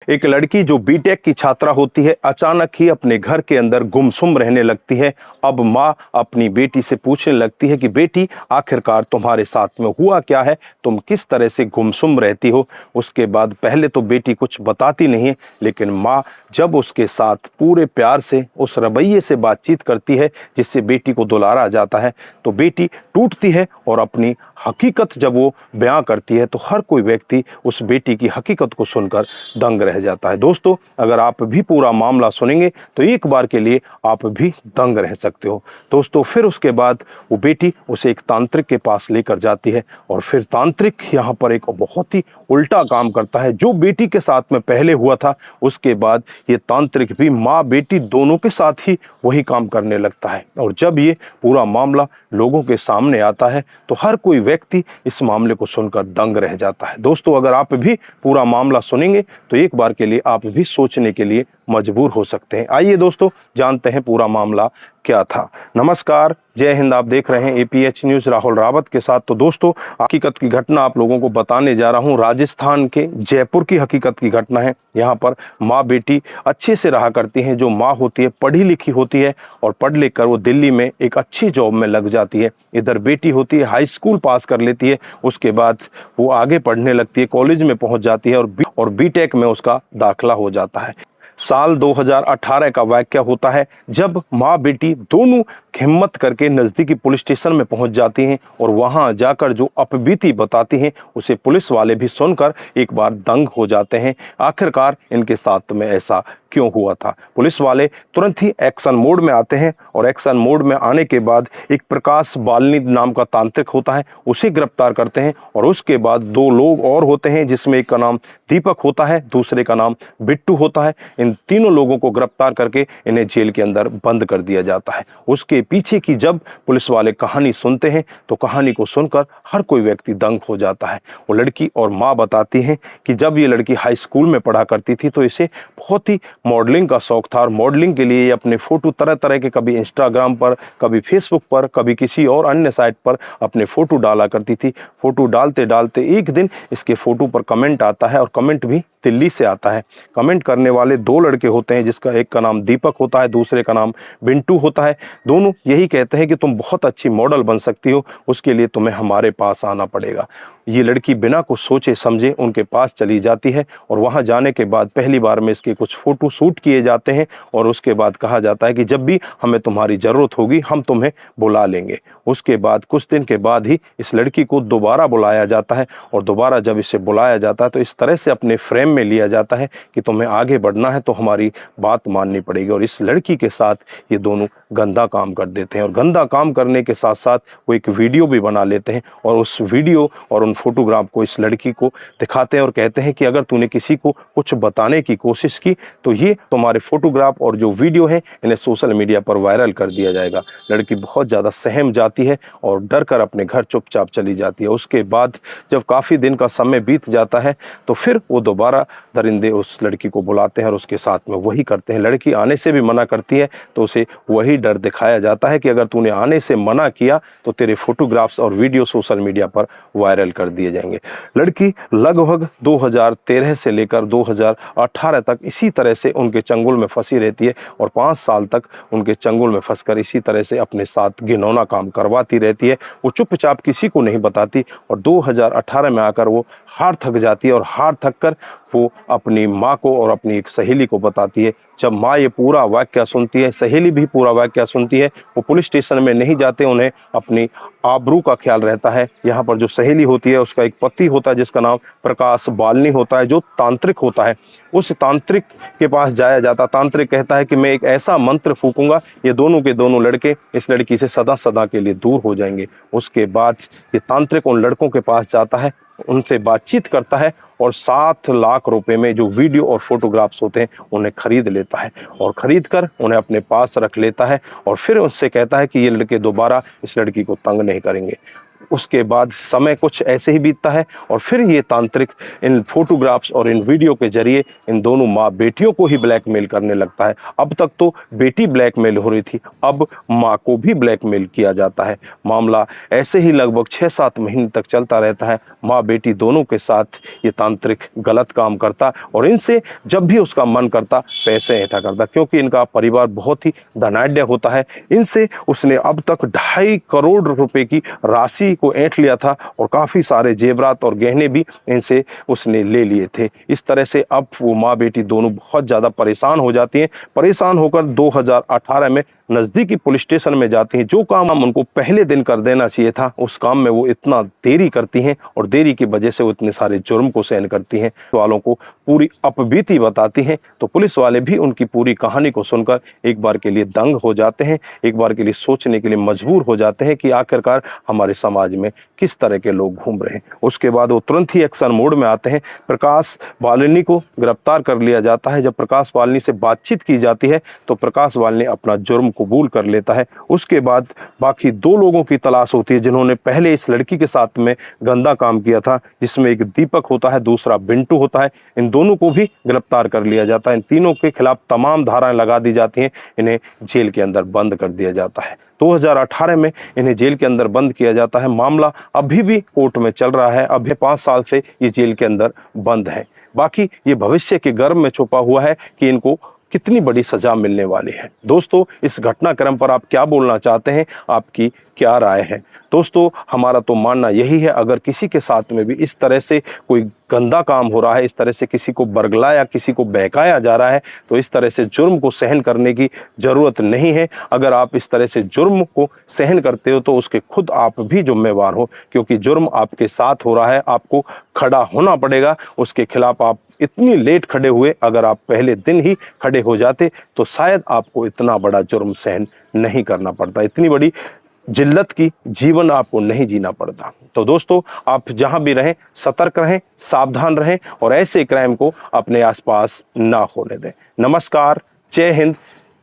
एक लड़की जो बीटेक की छात्रा होती है अचानक ही अपने घर के अंदर गुमसुम रहने लगती है। अब माँ अपनी बेटी से पूछने लगती है कि बेटी आखिरकार तुम्हारे साथ में हुआ क्या है, तुम किस तरह से गुमसुम रहती हो। उसके बाद पहले तो बेटी कुछ बताती नहीं है, लेकिन माँ जब उसके साथ पूरे प्यार से उस रवैये से बातचीत करती है जिससे बेटी को दुलारा जाता है, तो बेटी टूटती है और अपनी हकीकत जब वो बयां करती है तो हर कोई व्यक्ति उस बेटी की हकीकत को सुनकर दंग रह जाता है। दोस्तों, अगर आप भी पूरा मामला सुनेंगे तो एक बार के लिए आप भी दंग रह सकते हो। दोस्तों, फिर उसके बाद वो बेटी उसे एक तांत्रिक के पास लेकर जाती है और फिर तांत्रिक यहाँ पर एक बहुत ही उल्टा काम करता है। जो बेटी के साथ में पहले हुआ था, उसके बाद ये तांत्रिक भी माँ बेटी दोनों के साथ ही वही काम करने लगता है। और जब ये पूरा मामला लोगों के सामने आता है तो हर कोई व्यक्ति इस मामले को सुनकर दंग रह जाता है। दोस्तों, अगर आप भी पूरा मामला सुनेंगे तो एक बार के लिए आप भी सोचने के लिए मजबूर हो सकते हैं। आइए दोस्तों, जानते हैं पूरा मामला क्या था। नमस्कार, जय हिंद। आप देख रहे हैं एपीएच न्यूज़ राहुल रावत के साथ। तो दोस्तों, हकीकत की घटना आप लोगों को बताने जा रहा हूं। राजस्थान के जयपुर की हकीकत की घटना है। यहाँ पर माँ बेटी अच्छे से रहा करती हैं। जो माँ होती है पढ़ी लिखी होती है और पढ़ लिख कर वो दिल्ली में एक अच्छी जॉब में लग जाती है। इधर बेटी होती है हाई स्कूल पास कर लेती है, उसके बाद वो आगे पढ़ने लगती है, कॉलेज में पहुँच जाती है और बीटेक में उसका दाखिला हो जाता है। साल 2018 का वाकया होता है जब माँ बेटी दोनों हिम्मत करके नज़दीकी पुलिस स्टेशन में पहुंच जाती हैं और वहां जाकर जो अपबीती बताती हैं उसे पुलिस वाले भी सुनकर एक बार दंग हो जाते हैं। आखिरकार इनके साथ में ऐसा क्यों हुआ था। पुलिस वाले तुरंत ही एक्शन मोड में आते हैं और एक्शन मोड में आने के बाद एक प्रकाश बालनी नाम का तांत्रिक होता है, उसे गिरफ्तार करते हैं। और उसके बाद दो लोग और होते हैं जिसमें एक का नाम दीपक होता है, दूसरे का नाम बिट्टू होता है। इन तीनों लोगों को गिरफ्तार करके इन्हें जेल के अंदर बंद कर दिया जाता है। उसके पीछे की जब पुलिस वाले कहानी सुनते हैं तो कहानी को सुनकर हर कोई व्यक्ति दंग हो जाता है। वो लड़की और माँ बताती हैं कि जब ये लड़की हाई स्कूल में पढ़ा करती थी तो इसे बहुत ही मॉडलिंग का शौक था और मॉडलिंग के लिए ये अपने फोटो तरह तरह के कभी इंस्टाग्राम पर, कभी फेसबुक पर, कभी किसी और अन्य साइट पर अपने फोटो डाला करती थी। फोटो डालते डालते एक दिन इसके फोटो पर कमेंट आता है और कमेंट भी दिल्ली से आता है। कमेंट करने वाले दो लड़के होते हैं, जिसका एक का नाम दीपक होता है, दूसरे का नाम बिंटू होता है। दोनों यही कहते हैं कि तुम बहुत अच्छी मॉडल बन सकती हो, उसके लिए तुम्हें हमारे पास आना पड़ेगा। ये लड़की बिना कुछ सोचे समझे उनके पास चली जाती है और वहां जाने के बाद पहली बार में इसके कुछ फोटो शूट किए जाते हैं और उसके बाद कहा जाता है कि जब भी हमें तुम्हारी ज़रूरत होगी हम तुम्हें बुला लेंगे। उसके बाद कुछ दिन के बाद ही इस लड़की को दोबारा बुलाया जाता है और दोबारा जब इसे बुलाया जाता है तो इस तरह से अपने फ्रेम में लिया जाता है कि तुम्हें आगे बढ़ना है तो हमारी बात माननी पड़ेगी। और इस लड़की के साथ ये दोनों गंदा काम कर देते हैं और गंदा काम करने के साथ साथ वो एक वीडियो भी बना लेते हैं और उस वीडियो और उन फोटोग्राफ को इस लड़की को दिखाते हैं और कहते हैं कि अगर तूने किसी को कुछ बताने की कोशिश की तो ये तुम्हारे फोटोग्राफ और जो वीडियो है इन्हें सोशल मीडिया पर वायरल कर दिया जाएगा। लड़की बहुत ज़्यादा सहम जाती है और डर कर अपने घर चुपचाप चली जाती है। उसके बाद जब काफ़ी दिन का समय बीत जाता है तो फिर वो दोबारा दरिंदे उस लड़की को बुलाते हैं और उसके साथ में वही करते हैं। लड़की आने से भी मना करती है तो उसे वही डर दिखाया जाता है कि अगर तूने आने से मना किया तो तेरे फोटोग्राफ्स और वीडियो सोशल मीडिया पर वायरल कर दिए जाएंगे। लड़की लगभग 2013 से लेकर 2018 तक इसी तरह से उनके चंगुल में फंसी रहती है और 5 साल तक उनके चंगुल में फंसकर इसी तरह से अपने साथ घिनौना काम करवाती रहती है। वो चुपचाप किसी को नहीं बताती और 2018 में आकर वो हार थक जाती है और हार थक कर वो अपनी माँ को और अपनी एक सहेली को बताती है। जब माँ ये पूरा वाकया सुनती है, सहेली भी पूरा वाकया सुनती है। वो पुलिस स्टेशन में नहीं जाते, उन्हें अपनी आबरू का ख्याल रहता है। यहाँ पर जो सहेली होती है उसका एक पति होता है जिसका नाम प्रकाश बालनी होता है, जो तांत्रिक होता है। उस तांत्रिक के पास जाया जाता। तांत्रिक कहता है कि मैं एक ऐसा मंत्र फूकूंगा, ये दोनों के दोनों लड़के इस लड़की से सदा सदा के लिए दूर हो जाएंगे। उसके बाद ये तांत्रिक उन लड़कों के पास जाता है, उनसे बातचीत करता है और 7 लाख रुपए में जो वीडियो और फोटोग्राफ्स होते हैं उन्हें खरीद लेता है और खरीद कर उन्हें अपने पास रख लेता है और फिर उससे कहता है कि ये लड़के दोबारा इस लड़की को तंग नहीं करेंगे। उसके बाद समय कुछ ऐसे ही बीतता है और फिर ये तांत्रिक इन फोटोग्राफ्स और इन वीडियो के जरिए इन दोनों माँ बेटियों को ही ब्लैकमेल करने लगता है। अब तक तो बेटी ब्लैकमेल हो रही थी, अब माँ को भी ब्लैकमेल किया जाता है। मामला ऐसे ही लगभग 6-7 महीने तक चलता रहता है। माँ बेटी दोनों के साथ ये तांत्रिक गलत काम करता और इनसे जब भी उसका मन करता पैसे इकट्ठा करता, क्योंकि इनका परिवार बहुत ही धनाढ्य होता है। इनसे उसने अब तक 2.5 करोड़ रुपए की राशि को ऐंठ लिया था और काफ़ी सारे जेवरात और गहने भी इनसे उसने ले लिए थे। इस तरह से अब वो माँ बेटी दोनों बहुत ज़्यादा परेशान हो जाती हैं। परेशान होकर 2018 में नज़दीकी पुलिस स्टेशन में जाती हैं। जो काम हम उनको पहले दिन कर देना चाहिए था, उस काम में वो इतना देरी करती हैं और देरी की वजह से वो इतने सारे जुर्म को सहन करती हैं। वालों को पूरी अपबीती बताती हैं तो पुलिस वाले भी उनकी पूरी कहानी को सुनकर एक बार के लिए दंग हो जाते हैं, एक बार के लिए सोचने के लिए मजबूर हो जाते हैं कि आखिरकार हमारे समाज में किस तरह के लोग घूम रहे हैं। उसके बाद वो तुरंत ही एक्शन मोड में आते हैं। प्रकाश बालिनी को गिरफ्तार कर लिया जाता है। जब प्रकाश बालिनी से बातचीत की जाती है तो प्रकाश बालिनी अपना जुर्म कबूल कर लेता है। उसके बाद बाकी 2 लोगों की तलाश होती है जिन्होंने पहले इस लड़की के साथ में गंदा काम किया था, जिसमें एक दीपक होता है, दूसरा बिंटू होता है। इन दोनों को भी गिरफ्तार कर लिया जाता है। इन तीनों के खिलाफ तमाम धाराएं लगा दी जाती हैं। इन्हें जेल के अंदर बंद कर दिया जाता है। 2018 में इन्हें जेल के अंदर बंद किया जाता है। मामला अभी भी कोर्ट में चल रहा है। अभी 5 साल से ये जेल के अंदर बंद है। बाकी ये भविष्य के गर्भ में छुपा हुआ है कि इनको कितनी बड़ी सजा मिलने वाली है। दोस्तों, इस घटनाक्रम पर आप क्या बोलना चाहते हैं, आपकी क्या राय है? दोस्तों, हमारा तो मानना यही है, अगर किसी के साथ में भी इस तरह से कोई गंदा काम हो रहा है, इस तरह से किसी को बरगलाया, किसी को बहकाया जा रहा है, तो इस तरह से जुर्म को सहन करने की ज़रूरत नहीं है। अगर आप इस तरह से जुर्म को सहन करते हो तो उसके खुद आप भी जिम्मेवार हो, क्योंकि जुर्म आपके साथ हो रहा है, आपको खड़ा होना पड़ेगा। उसके खिलाफ आप इतनी लेट खड़े हुए, अगर आप पहले दिन ही खड़े हो जाते तो शायद आपको इतना बड़ा जुर्म सहन नहीं करना पड़ता, इतनी बड़ी जिल्लत की जीवन आपको नहीं जीना पड़ता। तो दोस्तों, आप जहां भी रहें सतर्क रहें, सावधान रहें और ऐसे क्राइम को अपने आसपास ना होने दें। नमस्कार, जय हिंद,